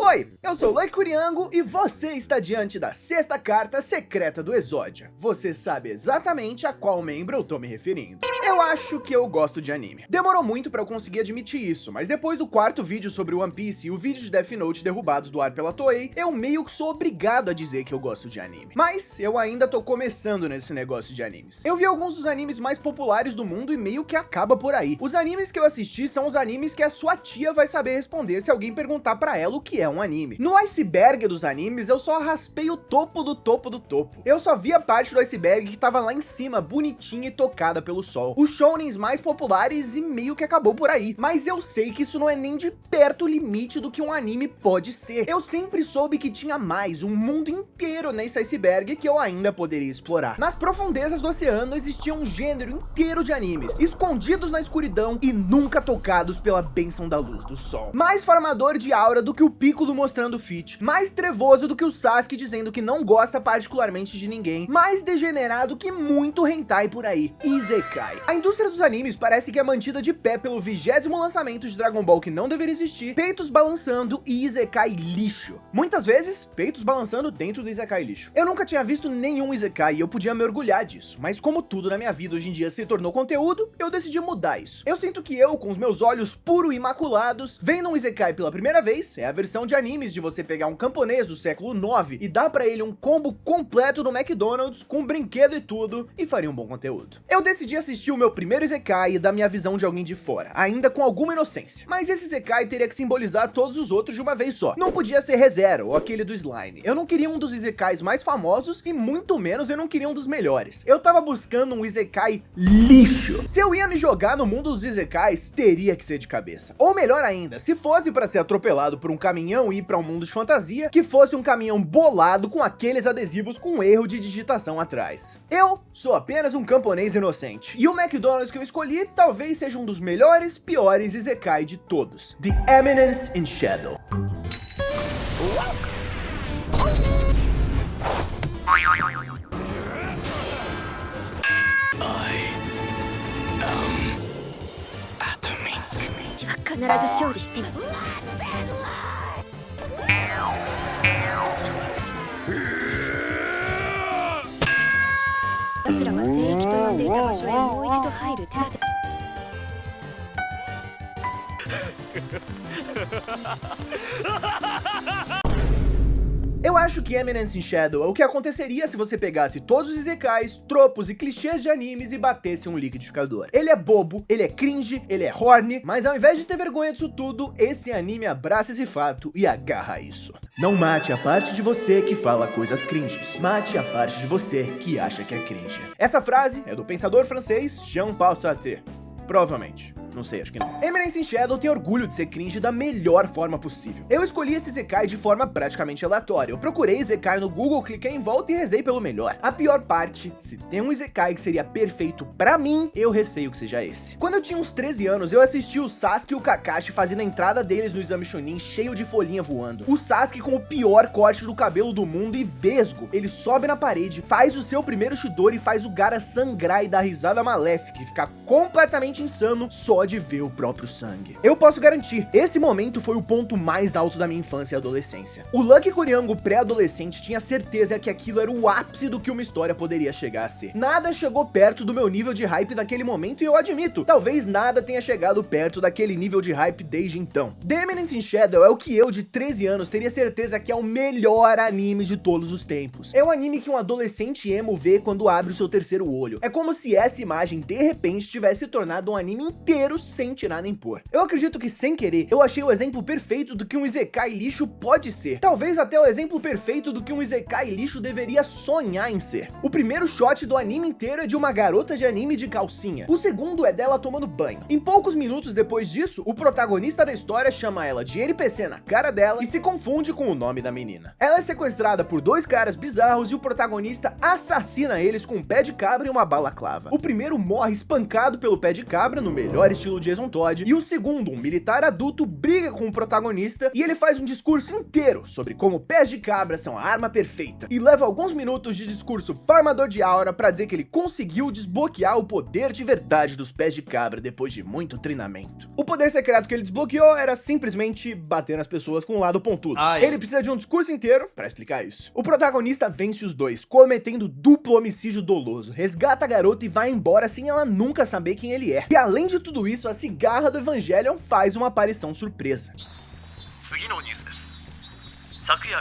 Oi, eu sou o Lucky Curiango e você está diante da sexta carta secreta do Exódia. Você sabe exatamente a qual membro eu tô me referindo. Eu acho que eu gosto de anime. Demorou muito pra eu conseguir admitir isso, mas depois do quarto vídeo sobre One Piece e o vídeo de Death Note derrubado do ar pela Toei, eu meio que sou obrigado a dizer que eu gosto de anime. Mas eu ainda tô começando nesse negócio de animes. Eu vi alguns dos animes mais populares do mundo e meio que acaba por aí. Os animes que eu assisti são os animes que a sua tia vai saber responder se alguém perguntar pra ela o que é um anime. No iceberg dos animes, eu só raspei o topo do topo do topo. Eu só vi a parte do iceberg que tava lá em cima, bonitinha e tocada pelo sol. Os shounens mais populares e meio que acabou por aí. Mas eu sei que isso não é nem de perto o limite do que um anime pode ser. Eu sempre soube que tinha mais, um mundo inteiro nesse iceberg que eu ainda poderia explorar. Nas profundezas do oceano existia um gênero inteiro de animes, escondidos na escuridão e nunca tocados pela bênção da luz do sol. Mais formador de aura do que o Piccolo mostrando o feat, mais trevoso do que o Sasuke dizendo que não gosta particularmente de ninguém, mais degenerado que muito hentai por aí, Isekai. A indústria dos animes parece que é mantida de pé pelo 20º lançamento de Dragon Ball que não deveria existir, peitos balançando e Isekai lixo. Muitas vezes, peitos balançando dentro do Isekai lixo. Eu nunca tinha visto nenhum Isekai e eu podia me orgulhar disso, mas como tudo na minha vida hoje em dia se tornou conteúdo, eu decidi mudar isso. Eu sinto que eu, com os meus olhos puro imaculados, vendo um Isekai pela primeira vez, é a versão de animes de você pegar um camponês do século 9 e dar pra ele um combo completo no McDonald's, com brinquedo e tudo, e faria um bom conteúdo. Eu decidi assistir o meu primeiro Isekai e dar minha visão de alguém de fora, ainda com alguma inocência. Mas esse Isekai teria que simbolizar todos os outros de uma vez só. Não podia ser ReZero ou aquele do Slime. Eu não queria um dos Isekais mais famosos e muito menos eu não queria um dos melhores. Eu tava buscando um Isekai lixo. Se eu ia me jogar no mundo dos Isekais, teria que ser de cabeça. Ou melhor ainda, se fosse pra ser atropelado por um caminhão e ir pra um mundo de fantasia, que fosse um caminhão bolado com aqueles adesivos com erro de digitação atrás. Eu sou apenas um camponês inocente. E o McDonald's que eu escolhi talvez seja um dos melhores, piores Isekai de todos. The Eminence in Shadow. Eu acho que Eminence in Shadow é o que aconteceria se você pegasse todos os Isekais, tropos e clichês de animes e batesse um liquidificador. Ele é bobo, ele é cringe, ele é horny, mas ao invés de ter vergonha disso tudo, esse anime abraça esse fato e agarra isso. Não mate a parte de você que fala coisas cringes, mate a parte de você que acha que é cringe. Essa frase é do pensador francês Jean-Paul Sartre. Provavelmente. Não sei, acho que não. Eminence in Shadow tem orgulho de ser cringe da melhor forma possível. Eu escolhi esse Isekai de forma praticamente aleatória. Eu procurei Isekai no Google, cliquei em volta e rezei pelo melhor. A pior parte, se tem um Isekai que seria perfeito pra mim, eu receio que seja esse. Quando eu tinha uns 13 anos, eu assisti o Sasuke e o Kakashi fazendo a entrada deles no exame Chunin cheio de folhinha voando. O Sasuke com o pior corte do cabelo do mundo e vesgo. Ele sobe na parede, faz o seu primeiro Chidori e faz o Gaara sangrar e dar risada maléfica e ficar completamente insano só de ver o próprio sangue. Eu posso garantir, esse momento foi o ponto mais alto da minha infância e adolescência. O Lucky Curiango pré-adolescente tinha certeza que aquilo era o ápice do que uma história poderia chegar a ser. Nada chegou perto do meu nível de hype naquele momento e eu admito, talvez nada tenha chegado perto daquele nível de hype desde então. The Eminence in Shadow é o que eu, de 13 anos, teria certeza que é o melhor anime de todos os tempos. É o anime que um adolescente emo vê quando abre o seu terceiro olho. É como se essa imagem, de repente, tivesse se tornado um anime inteiro sem tirar nem pôr. Eu acredito que, sem querer, eu achei o exemplo perfeito do que um Isekai lixo pode ser. Talvez até o exemplo perfeito do que um Isekai lixo deveria sonhar em ser. O primeiro shot do anime inteiro é de uma garota de anime de calcinha. O segundo é dela tomando banho. Em poucos minutos depois disso, o protagonista da história chama ela de NPC na cara dela e se confunde com o nome da menina. Ela é sequestrada por dois caras bizarros e o protagonista assassina eles com um pé de cabra e uma balaclava. O primeiro morre espancado pelo pé de cabra no melhor estilo estilo Jason Todd, e o segundo, um militar adulto, briga com o protagonista e ele faz um discurso inteiro sobre como pés de cabra são a arma perfeita, e leva alguns minutos de discurso farmador de aura pra dizer que ele conseguiu desbloquear o poder de verdade dos pés de cabra depois de muito treinamento. O poder secreto que ele desbloqueou era simplesmente bater nas pessoas com o lado pontudo. Ele precisa de um discurso inteiro pra explicar isso. O protagonista vence os dois, cometendo duplo homicídio doloso, resgata a garota e vai embora sem ela nunca saber quem ele é. E além de tudo isso, a cigarra do Evangelion faz uma aparição surpresa.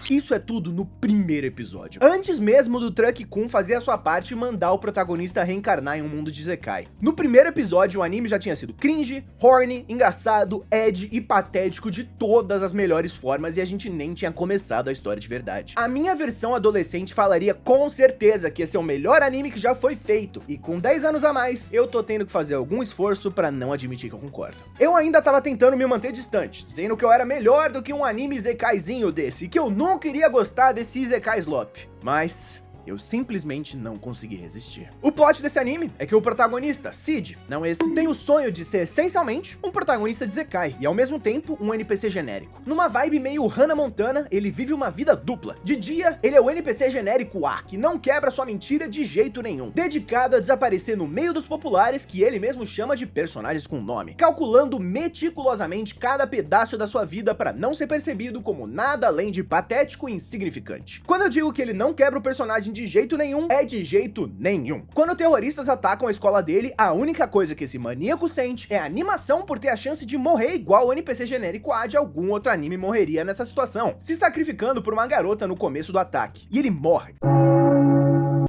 Isso é tudo no primeiro episódio, antes mesmo do Truck-kun fazer a sua parte e mandar o protagonista reencarnar em um mundo de Isekai. No primeiro episódio, o anime já tinha sido cringe, horny, engraçado, edgy e patético de todas as melhores formas, e a gente nem tinha começado a história de verdade. A minha versão adolescente falaria com certeza que esse é o melhor anime que já foi feito, e com 10 anos a mais, eu tô tendo que fazer algum esforço pra não admitir que eu concordo. Eu ainda tava tentando me manter distante, dizendo que eu era melhor do que um anime Isekaizinho desse, que eu nunca iria gostar desse Isekai Slop, mas eu simplesmente não consegui resistir. O plot desse anime é que o protagonista, Cid, não esse, tem o sonho de ser essencialmente um protagonista de Isekai e ao mesmo tempo um NPC genérico. Numa vibe meio Hannah Montana, ele vive uma vida dupla. De dia, ele é o NPC genérico A, que não quebra sua mentira de jeito nenhum, dedicado a desaparecer no meio dos populares que ele mesmo chama de personagens com nome, calculando meticulosamente cada pedaço da sua vida para não ser percebido como nada além de patético e insignificante. Quando eu digo que ele não quebra o personagem de jeito nenhum, é de jeito nenhum. Quando terroristas atacam a escola dele, a única coisa que esse maníaco sente é a animação por ter a chance de morrer igual o NPC genérico A de algum outro anime morreria nessa situação, se sacrificando por uma garota no começo do ataque. E ele morre.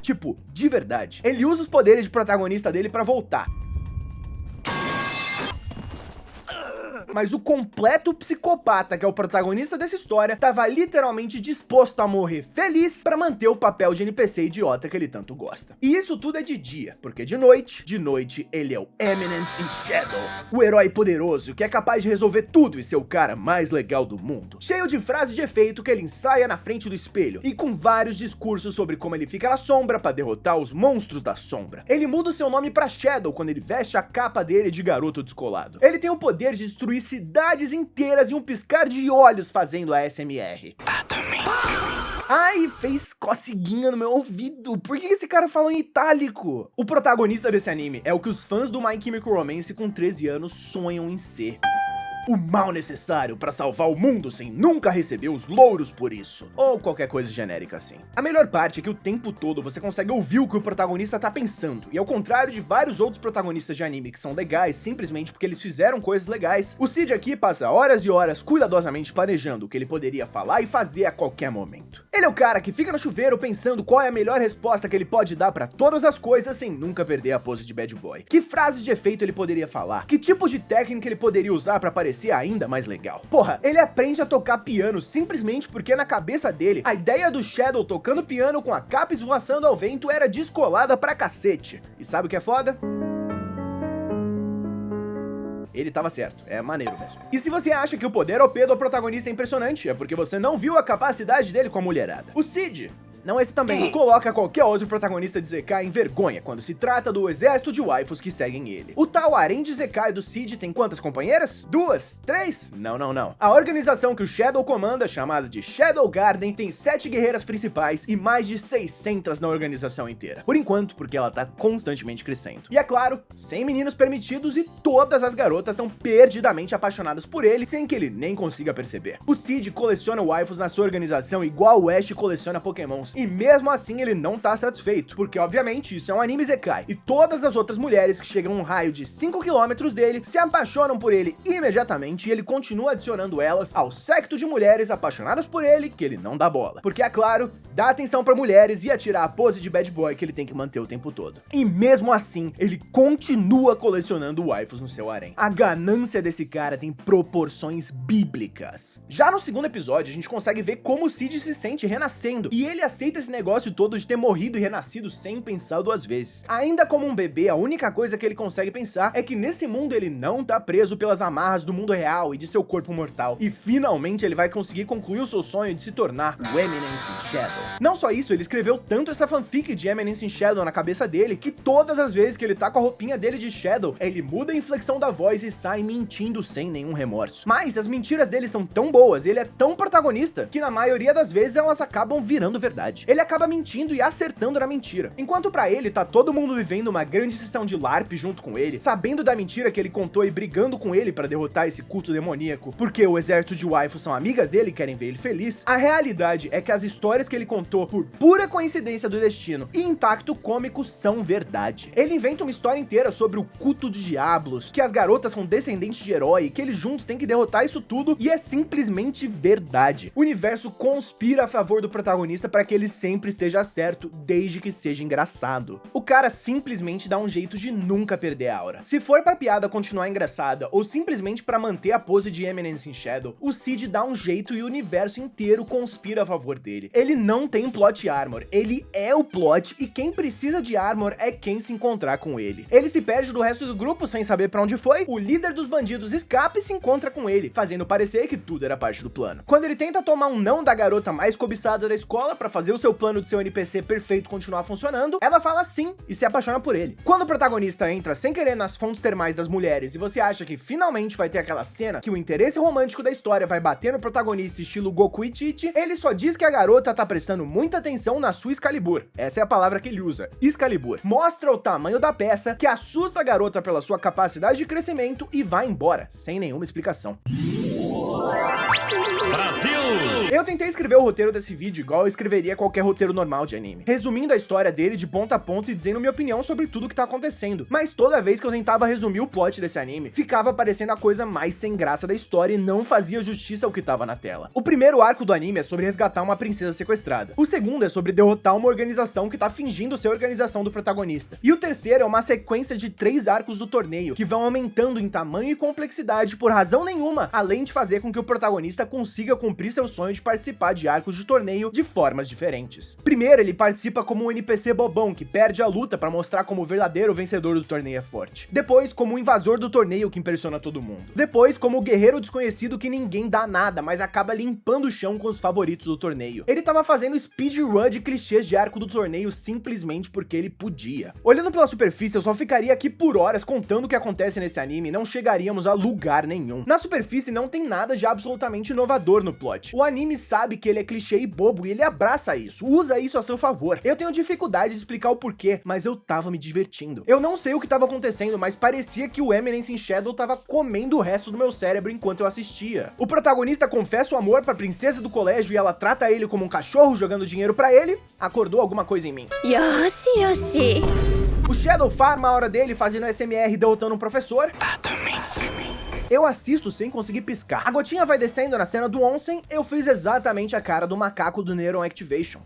Tipo, de verdade. Ele usa os poderes de protagonista dele pra voltar. Mas o completo psicopata que é o protagonista dessa história tava literalmente disposto a morrer feliz pra manter o papel de NPC idiota que ele tanto gosta. E isso tudo é de dia, porque de noite ele é o Eminence in Shadow, o herói poderoso que é capaz de resolver tudo e ser o cara mais legal do mundo, cheio de frases de efeito que ele ensaia na frente do espelho e com vários discursos sobre como ele fica na sombra pra derrotar os monstros da sombra. Ele muda o seu nome pra Shadow quando ele veste a capa dele de garoto descolado. Ele tem o poder de destruir cidades inteiras em um piscar de olhos fazendo ASMR. Ai, fez coceguinha no meu ouvido. Por que esse cara falou em itálico? O protagonista desse anime é o que os fãs do My Chemical Romance com 13 anos sonham em ser. O mal necessário pra salvar o mundo sem nunca receber os louros por isso. Ou qualquer coisa genérica assim. A melhor parte é que o tempo todo você consegue ouvir o que o protagonista tá pensando. E ao contrário de vários outros protagonistas de anime que são legais simplesmente porque eles fizeram coisas legais, o Cid aqui passa horas e horas cuidadosamente planejando o que ele poderia falar e fazer a qualquer momento. Ele é o cara que fica no chuveiro pensando qual é a melhor resposta que ele pode dar pra todas as coisas sem nunca perder a pose de bad boy. Que frases de efeito ele poderia falar? Que tipo de técnica ele poderia usar pra parecer ainda mais legal? Porra, ele aprende a tocar piano simplesmente porque na cabeça dele, a ideia do Shadow tocando piano com a capa esvoaçando ao vento era descolada pra cacete. E sabe o que é foda? Ele tava certo, é maneiro mesmo. E se você acha que o poder OP do protagonista é impressionante, é porque você não viu a capacidade dele com a mulherada. O Cid, não esse também, coloca qualquer outro protagonista de Isekai em vergonha quando se trata do exército de waifus que seguem ele. O tal harém de Isekai do Cid tem quantas companheiras? 2? 3? Não. A organização que o Shadow comanda, chamada de Shadow Garden, tem 7 guerreiras principais e mais de 600 na organização inteira. Por enquanto, porque ela tá constantemente crescendo. E é claro, sem meninos permitidos e todas as garotas são perdidamente apaixonadas por ele sem que ele nem consiga perceber. O Cid coleciona waifus na sua organização igual o Ash coleciona pokémons. E mesmo assim ele não tá satisfeito, porque obviamente isso é um anime Isekai, e todas as outras mulheres que chegam a um raio de 5 km dele se apaixonam por ele imediatamente e ele continua adicionando elas ao séquito de mulheres apaixonadas por ele que ele não dá bola. Porque é claro, dá atenção pra mulheres e atirar a pose de bad boy que ele tem que manter o tempo todo. E mesmo assim, ele continua colecionando waifus no seu harém. A ganância desse cara tem proporções bíblicas. Já no segundo episódio, a gente consegue ver como o Cid se sente renascendo, e ele aceita esse negócio todo de ter morrido e renascido sem pensar duas vezes. Ainda como um bebê, a única coisa que ele consegue pensar é que nesse mundo ele não tá preso pelas amarras do mundo real e de seu corpo mortal. E finalmente ele vai conseguir concluir o seu sonho de se tornar o Eminence in Shadow. Não só isso, ele escreveu tanto essa fanfic de Eminence in Shadow na cabeça dele que todas as vezes que ele tá com a roupinha dele de Shadow, ele muda a inflexão da voz e sai mentindo sem nenhum remorso. Mas as mentiras dele são tão boas, ele é tão protagonista, que na maioria das vezes elas acabam virando verdade. Ele acaba mentindo e acertando na mentira. Enquanto pra ele tá todo mundo vivendo uma grande sessão de LARP junto com ele, sabendo da mentira que ele contou e brigando com ele pra derrotar esse culto demoníaco, porque o exército de waifu são amigas dele e querem ver ele feliz, a realidade é que as histórias que ele contou por pura coincidência do destino e impacto cômico são verdade. Ele inventa uma história inteira sobre o culto de diablos, que as garotas são descendentes de herói e que eles juntos têm que derrotar isso tudo, e é simplesmente verdade. O universo conspira a favor do protagonista para que ele sempre esteja certo, desde que seja engraçado. O cara simplesmente dá um jeito de nunca perder a aura. Se for pra piada continuar engraçada, ou simplesmente pra manter a pose de Eminence in Shadow, o Cid dá um jeito e o universo inteiro conspira a favor dele. Ele não tem plot armor, ele é o plot, e quem precisa de armor é quem se encontrar com ele. Ele se perde do resto do grupo sem saber pra onde foi, o líder dos bandidos escapa e se encontra com ele, fazendo parecer que tudo era parte do plano. Quando ele tenta tomar um não da garota mais cobiçada da escola pra fazer o seu plano de seu NPC perfeito continuar funcionando, ela fala sim e se apaixona por ele. Quando o protagonista entra sem querer nas fontes termais das mulheres e você acha que finalmente vai ter aquela cena que o interesse romântico da história vai bater no protagonista estilo Goku e Tite, ele só diz que a garota tá prestando muita atenção na sua Excalibur. Essa é a palavra que ele usa, Excalibur. Mostra o tamanho da peça, que assusta a garota pela sua capacidade de crescimento e vai embora, sem nenhuma explicação. Brasil! Eu tentei escrever o roteiro desse vídeo igual eu escreveria qualquer roteiro normal de anime, resumindo a história dele de ponta a ponta e dizendo minha opinião sobre tudo que tá acontecendo. Mas toda vez que eu tentava resumir o plot desse anime, ficava parecendo a coisa mais sem graça da história e não fazia justiça ao que tava na tela. O primeiro arco do anime é sobre resgatar uma princesa sequestrada. O segundo é sobre derrotar uma organização que tá fingindo ser a organização do protagonista. E o terceiro é uma sequência de 3 arcos do torneio, que vão aumentando em tamanho e complexidade por razão nenhuma, além de fazer com que o protagonista consiga cumprir seu sonho de participar de arcos de torneio de formas diferentes. Primeiro, ele participa como um NPC bobão que perde a luta pra mostrar como o verdadeiro vencedor do torneio é forte. Depois, como um invasor do torneio que impressiona todo mundo. Depois, como o guerreiro desconhecido que ninguém dá nada, mas acaba limpando o chão com os favoritos do torneio. Ele tava fazendo speedrun de clichês de arco do torneio simplesmente porque ele podia. Olhando pela superfície, eu só ficaria aqui por horas contando o que acontece nesse anime e não chegaríamos a lugar nenhum. Na superfície não tem nada de absolutamente inovador no plot. O anime sabe que ele é clichê e bobo e ele abraça isso, usa isso a seu favor. Eu tenho dificuldade de explicar o porquê, mas eu tava me divertindo. Eu não sei o que tava acontecendo, mas parecia que o Eminence in Shadow tava comendo o resto do meu cérebro enquanto eu assistia. O protagonista confessa o amor pra princesa do colégio e ela trata ele como um cachorro jogando dinheiro pra ele. Acordou alguma coisa em mim. Yoshi, Yoshi. O Shadow farma a hora dele fazendo SMR derrotando um professor. Eu assisto sem conseguir piscar. A gotinha vai descendo na cena do onsen, eu fiz exatamente a cara do macaco do Neuron Activation.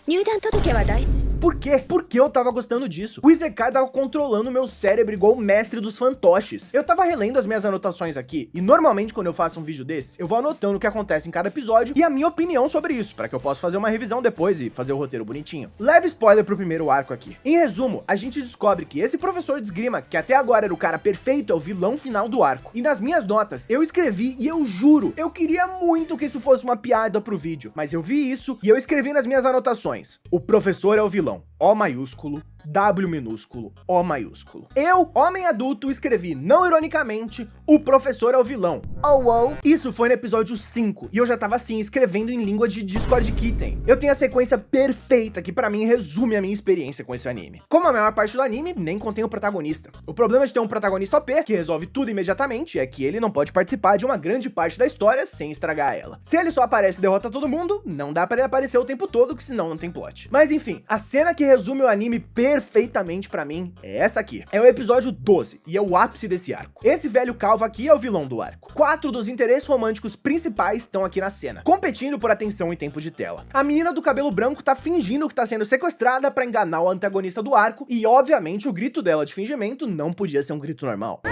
入団届は代筆 Por quê? Porque eu tava gostando disso. O Isekai tava controlando meu cérebro igual o mestre dos fantoches. Eu tava relendo as minhas anotações aqui, e normalmente quando eu faço um vídeo desse, eu vou anotando o que acontece em cada episódio e a minha opinião sobre isso, pra que eu possa fazer uma revisão depois e fazer o roteiro bonitinho. Leve spoiler pro primeiro arco aqui. Em resumo, a gente descobre que esse professor de esgrima, que até agora era o cara perfeito, é o vilão final do arco. E nas minhas notas, eu escrevi e eu juro, eu queria muito que isso fosse uma piada pro vídeo, mas eu vi isso e eu escrevi nas minhas anotações. O professor é o vilão. O maiúsculo, W minúsculo, O maiúsculo. Eu, homem adulto, escrevi, não ironicamente, o professor é o vilão. Oh. Isso foi no episódio 5, e eu já tava assim, escrevendo em língua de Discord Kitten. Eu tenho a sequência perfeita, que pra mim resume a minha experiência com esse anime. Como a maior parte do anime, nem contém o protagonista. O problema de ter um protagonista OP, que resolve tudo imediatamente, é que ele não pode participar de uma grande parte da história sem estragar ela. Se ele só aparece e derrota todo mundo, não dá pra ele aparecer o tempo todo, que senão não tem plot. Mas enfim, a cena que resume o anime perfeitamente pra mim é essa aqui. É o episódio 12, e é o ápice desse arco. Esse velho calvo aqui é o vilão do arco. 4 dos interesses românticos principais estão aqui na cena, competindo por atenção e tempo de tela. A menina do cabelo branco tá fingindo que tá sendo sequestrada pra enganar o antagonista do arco, e obviamente o grito dela de fingimento não podia ser um grito normal.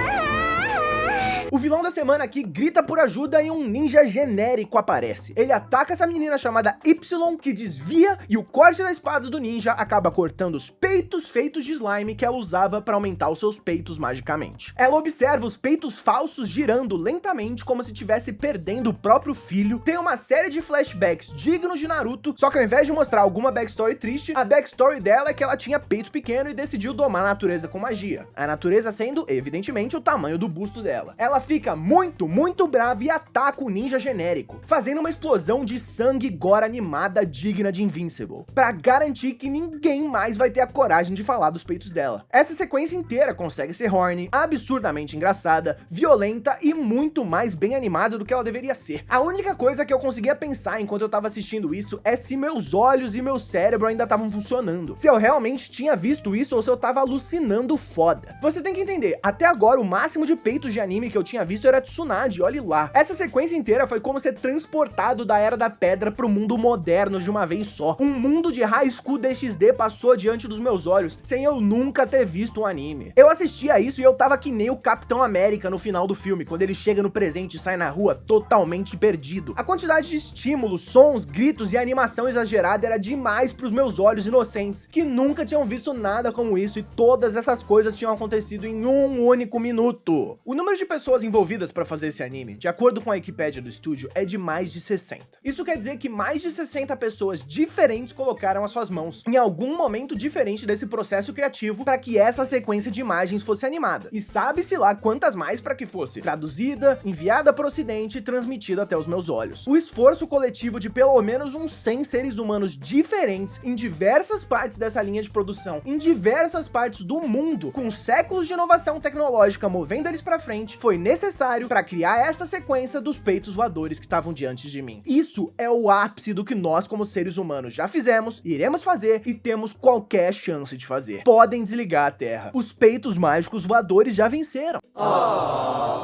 O vilão da semana aqui grita por ajuda e um ninja genérico aparece. Ele ataca essa menina chamada Y, que desvia, e o corte da espada do ninja acaba cortando os peitos feitos de slime que ela usava para aumentar os seus peitos magicamente. Ela observa os peitos falsos girando lentamente como se estivesse perdendo o próprio filho. Tem uma série de flashbacks dignos de Naruto, só que ao invés de mostrar alguma backstory triste, a backstory dela é que ela tinha peito pequeno e decidiu domar a natureza com magia. A natureza sendo, evidentemente, o tamanho do busto dela. Ela fica muito brava e ataca o ninja genérico, fazendo uma explosão de sangue e gore animada digna de Invincible, pra garantir que ninguém mais vai ter a coragem de falar dos peitos dela. Essa sequência inteira consegue ser horny, absurdamente engraçada, violenta e muito mais bem animada do que ela deveria ser. A única coisa que eu conseguia pensar enquanto eu tava assistindo isso é se meus olhos e meu cérebro ainda estavam funcionando, se eu realmente tinha visto isso ou se eu tava alucinando foda. Você tem que entender, até agora o máximo de peitos de anime que eu tinha visto era Tsunade, olhe lá. Essa sequência inteira foi como ser transportado da Era da Pedra pro mundo moderno de uma vez só. Um mundo de High School DxD passou diante dos meus olhos sem eu nunca ter visto um anime. Eu assistia isso e eu tava que nem o Capitão América no final do filme, quando ele chega no presente e sai na rua totalmente perdido. A quantidade de estímulos, sons, gritos e animação exagerada era demais pros meus olhos inocentes, que nunca tinham visto nada como isso, e todas essas coisas tinham acontecido em um único minuto. O número de pessoas envolvidas para fazer esse anime, de acordo com a Wikipédia do estúdio, é de mais de 60. Isso quer dizer que mais de 60 pessoas diferentes colocaram as suas mãos em algum momento diferente desse processo criativo para que essa sequência de imagens fosse animada. E sabe-se lá quantas mais para que fosse traduzida, enviada para o ocidente e transmitida até os meus olhos. O esforço coletivo de pelo menos uns 100 seres humanos diferentes em diversas partes dessa linha de produção, em diversas partes do mundo, com séculos de inovação tecnológica movendo eles para frente, foi necessário para criar essa sequência dos peitos voadores que estavam diante de mim. Isso é o ápice do que nós como seres humanos já fizemos, iremos fazer e temos qualquer chance de fazer. Podem desligar a Terra. Os peitos mágicos voadores já venceram.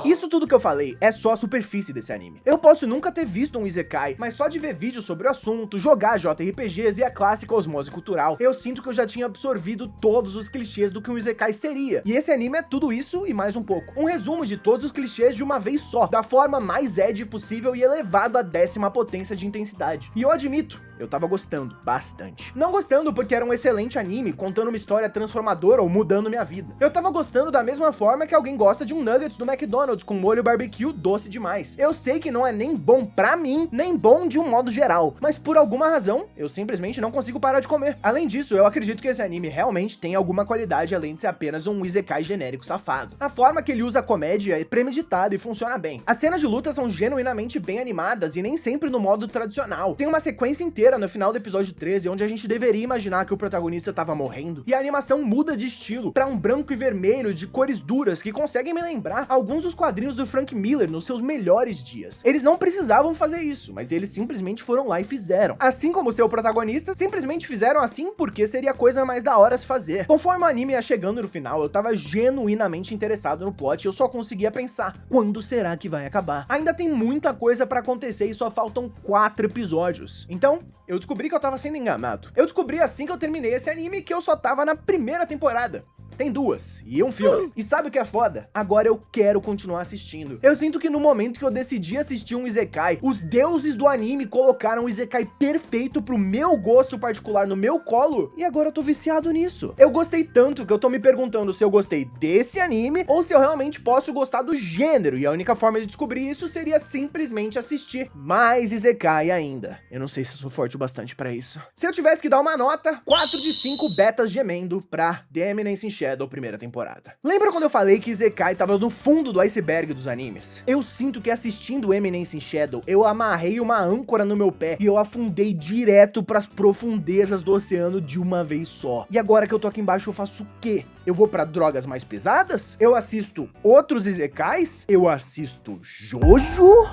Isso tudo que eu falei é só a superfície desse anime. Eu posso nunca ter visto um Isekai, mas só de ver vídeos sobre o assunto, jogar JRPGs e a clássica osmose cultural, eu sinto que eu já tinha absorvido todos os clichês do que um Isekai seria. E esse anime é tudo isso e mais um pouco. Um resumo de todos os clichês de uma vez só, da forma mais edgy possível e elevado à 10ª potência de intensidade. E eu admito, eu tava gostando bastante. Não gostando porque era um excelente anime contando uma história transformadora ou mudando minha vida. Eu tava gostando da mesma forma que alguém gosta de um nuggets do McDonald's com molho barbecue doce demais. Eu sei que não é nem bom pra mim, nem bom de um modo geral, mas por alguma razão, eu simplesmente não consigo parar de comer. Além disso, eu acredito que esse anime realmente tem alguma qualidade além de ser apenas um isekai genérico safado. A forma que ele usa a comédia é premeditada e funciona bem. As cenas de luta são genuinamente bem animadas e nem sempre no modo tradicional. Tem uma sequência inteira no final do episódio 13, onde a gente deveria imaginar que o protagonista tava morrendo, e a animação muda de estilo pra um branco e vermelho de cores duras que conseguem me lembrar alguns dos quadrinhos do Frank Miller nos seus melhores dias. Eles não precisavam fazer isso, mas eles simplesmente foram lá e fizeram. Assim como o seu protagonista, simplesmente fizeram assim porque seria a coisa mais da hora se fazer. Conforme o anime ia chegando no final, eu tava genuinamente interessado no plot e eu só conseguia pensar, quando será que vai acabar? Ainda tem muita coisa pra acontecer e só faltam 4 episódios. Então, eu descobri que eu tava sendo enganado. Eu descobri assim que eu terminei esse anime que eu só tava na primeira temporada. Tem 2, e um filme. E sabe o que é foda? Agora eu quero continuar assistindo. Eu sinto que no momento que eu decidi assistir um Isekai, os deuses do anime colocaram o Isekai perfeito pro meu gosto particular no meu colo, e agora eu tô viciado nisso. Eu gostei tanto que eu tô me perguntando se eu gostei desse anime, ou se eu realmente posso gostar do gênero, e a única forma de descobrir isso seria simplesmente assistir mais Isekai ainda. Eu não sei se eu sou forte o bastante pra isso. Se eu tivesse que dar uma nota, 4 de 5 betas gemendo pra The Eminence in Shadow primeira temporada. Lembra quando eu falei que Isekai tava no fundo do iceberg dos animes? Eu sinto que assistindo Eminence in Shadow, eu amarrei uma âncora no meu pé e eu afundei direto pras profundezas do oceano de uma vez só. E agora que eu tô aqui embaixo, eu faço o quê? Eu vou pra drogas mais pesadas? Eu assisto outros Isekais? Eu assisto Jojo?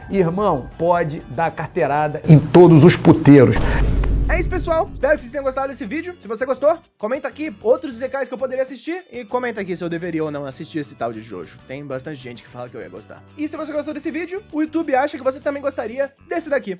Irmão, pode dar carteirada em todos os puteiros. É isso, pessoal. Espero que vocês tenham gostado desse vídeo. Se você gostou, comenta aqui outros Isekais que eu poderia assistir e comenta aqui se eu deveria ou não assistir esse tal de Jojo. Tem bastante gente que fala que eu ia gostar. E se você gostou desse vídeo, o YouTube acha que você também gostaria desse daqui.